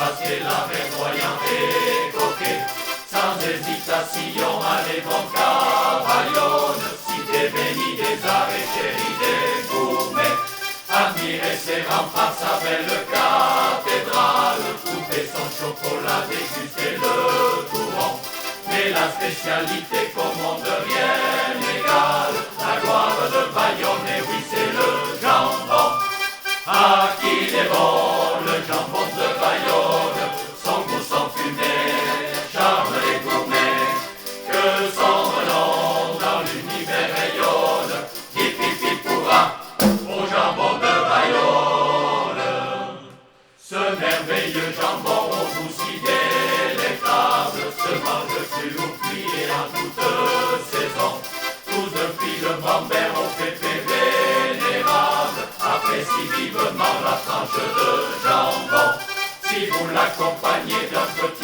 pasquer, la verdoyant et coquet. Sans hésitation, allez bon cavaillonne, cité bénie des arts et chérie des gourmets. Admirez ses remparts, sa belle cathédrale, couper son chocolat, déguster le touron. Mais la spécialité commande rien n'égale, la gloire de Bayonne, et oui c'est le jambon. Ah qu'il est bon, le jambon de Bayonne, son goût, son fumé, charme les gourmets, que son nom dans l'univers rayonne, hip hip hip pourra au jambon de Bayonne. Ce merveilleux jambon au goût si délectable se mange cru ou cuit et en toute saison. Tous de fruits de Bambert au pépé vénérable apprécie vivement la tranche de jambon. Si vous l'accompagnez d'un petit